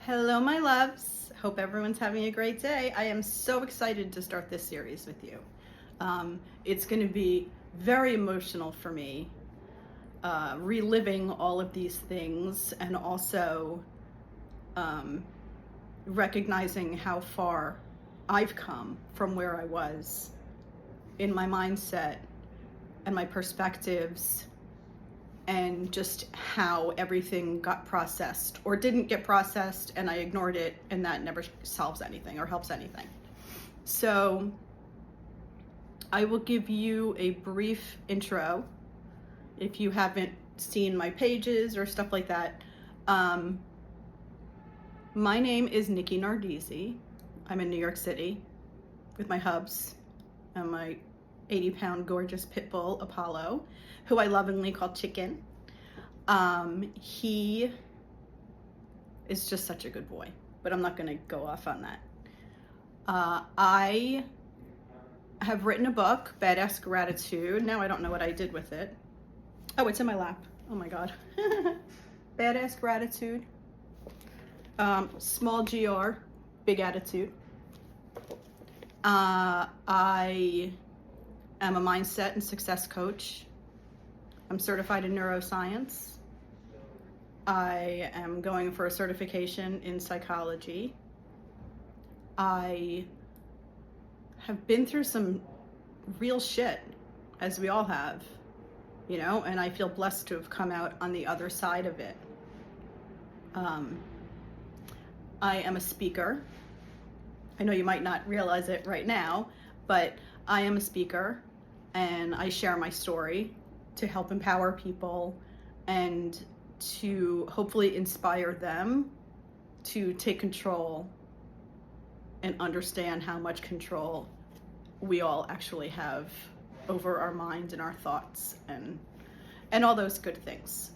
Hello, my loves. Hope everyone's having a great day. I am so excited to start this series with you. It's going to be very emotional for me, reliving all of these things and also recognizing how far I've come from where I was in my mindset and my perspectives, and just how everything got processed or didn't get processed and I ignored it, and that never solves anything or helps anything. So I will give you a brief intro if you haven't seen my pages or stuff like that. My name is Nikki Nardizzi. I'm in New York City with my hubs and my 80-pound gorgeous pit bull, Apollo, who I lovingly call Chicken. He is just such a good boy, but I'm not going to go off on that. I have written a book, Badass Gratitude. Now I don't know what I did with it. Oh, it's in my lap. Oh my God. Badass Gratitude. Small GR, big attitude. I am a mindset and success coach. I'm certified in neuroscience. I am going for a certification in psychology. I have been through some real shit, as we all have, and I feel blessed to have come out on the other side of it. I am a speaker. I know you might not realize it right now, but I am a speaker, and I share my story to help empower people and to hopefully inspire them to take control and understand how much control we all actually have over our mind and our thoughts and all those good things.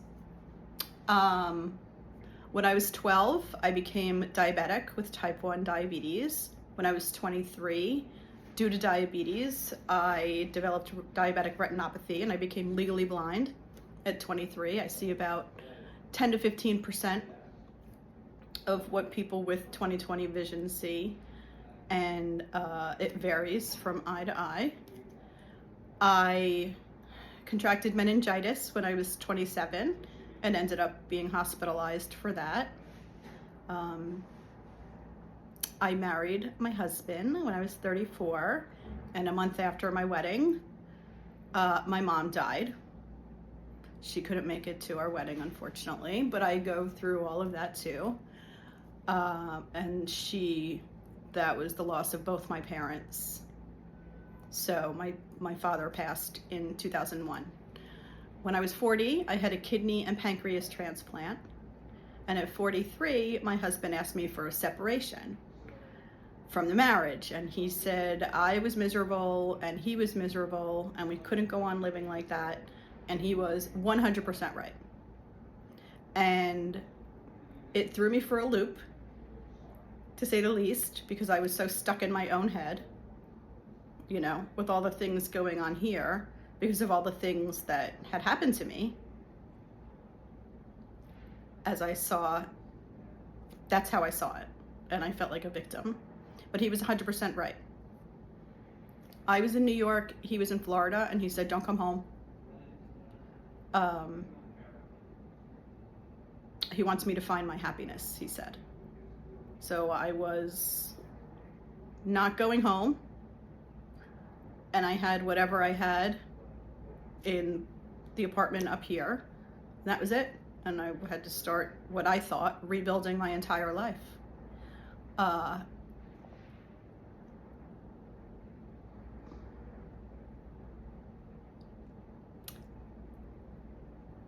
When I was 12, I became diabetic with type 1 diabetes. When I was 23, due to diabetes, I developed diabetic retinopathy and I became legally blind at 23. I see about 10 to 15% of what people with 20/20 vision see, and it varies from eye to eye. I contracted meningitis when I was 27 and ended up being hospitalized for that. I married my husband when I was 34, and a month after my wedding, my mom died. She couldn't make it to our wedding, unfortunately, but I go through all of that too. And that was the loss of both my parents. So my father passed in 2001. When I was 40, I had a kidney and pancreas transplant. And at 43, my husband asked me for a separation from the marriage. And he said I was miserable and he was miserable and we couldn't go on living like that. And he was 100% right. And it threw me for a loop, to say the least, because I was so stuck in my own head, with all the things going on here, because of all the things that had happened to me. As I saw, that's how I saw it. And I felt like a victim. But he was 100% right. I was in New York, he was in Florida, and he said, don't come home. He wants me to find my happiness, he said. So I was not going home, and I had whatever I had in the apartment up here. That was it. And I had to start what I thought rebuilding my entire life.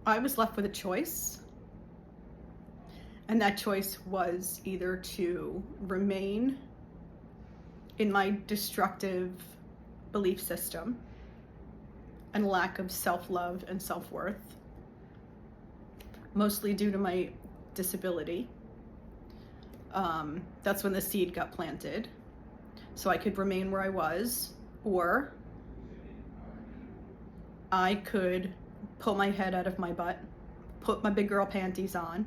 I was left with a choice, and that choice was either to remain in my destructive belief system and lack of self-love and self-worth, mostly due to my disability. That's when the seed got planted, so I could remain where I was, or I could pull my head out of my butt, put my big girl panties on,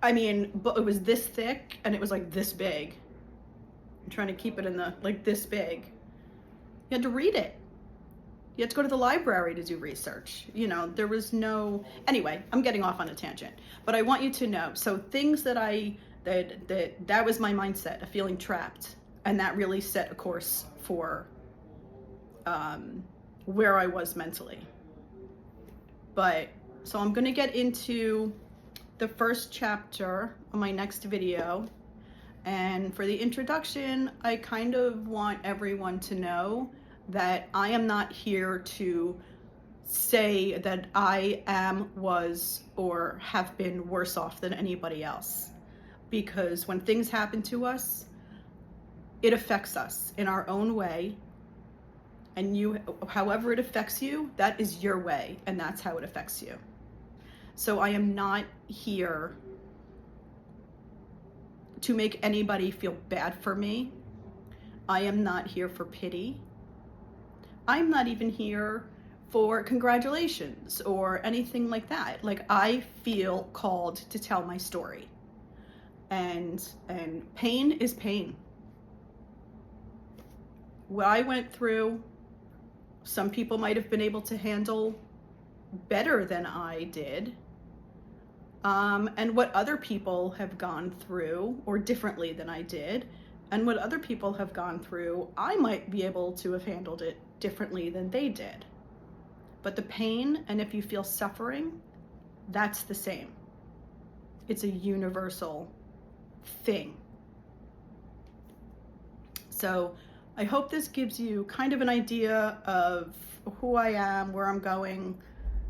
I mean, but it was this thick and it was like this big. I'm trying to keep it in the, like this big. You had to read it. You had to go to the library to do research. You know, there was no, anyway, I'm getting off on a tangent, but I want you to know. So things that that was my mindset of feeling trapped. And that really set a course for where I was mentally. But, so I'm going to get into the first chapter on my next video. And for the introduction, I kind of want everyone to know that I am not here to say that I am, was, or have been worse off than anybody else. Because when things happen to us, it affects us in our own way. And you, however it affects you, that is your way, and that's how it affects you. So I am not here to make anybody feel bad for me. I am not here for pity. I'm not even here for congratulations or anything like that. Like, I feel called to tell my story. And pain is pain. What I went through, some people might have been able to handle better than I did. And what other people have gone through, or differently than I did, and what other people have gone through, I might be able to have handled it differently than they did. But the pain, and if you feel suffering, that's the same. It's a universal thing. So I hope this gives you kind of an idea of who I am, where I'm going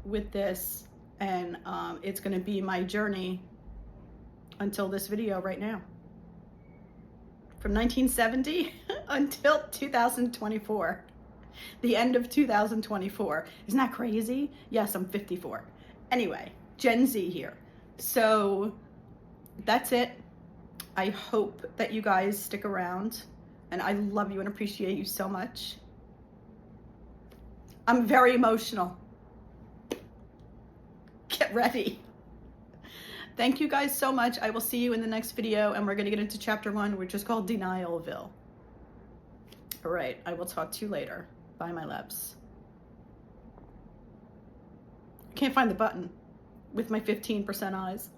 with this, and it's going to be my journey until this video right now. From 1970 until 2024. The end of 2024. Isn't that crazy? Yes, I'm 54. Anyway, Gen Z here. So that's it. I hope that you guys stick around, and I love you and appreciate you so much. I'm very emotional. Get ready. Thank you guys so much. I will see you in the next video, and we're going to get into chapter 1, which is called Denialville. All right, I will talk to you later. Bye, my loves. Can't find the button with my 15% eyes.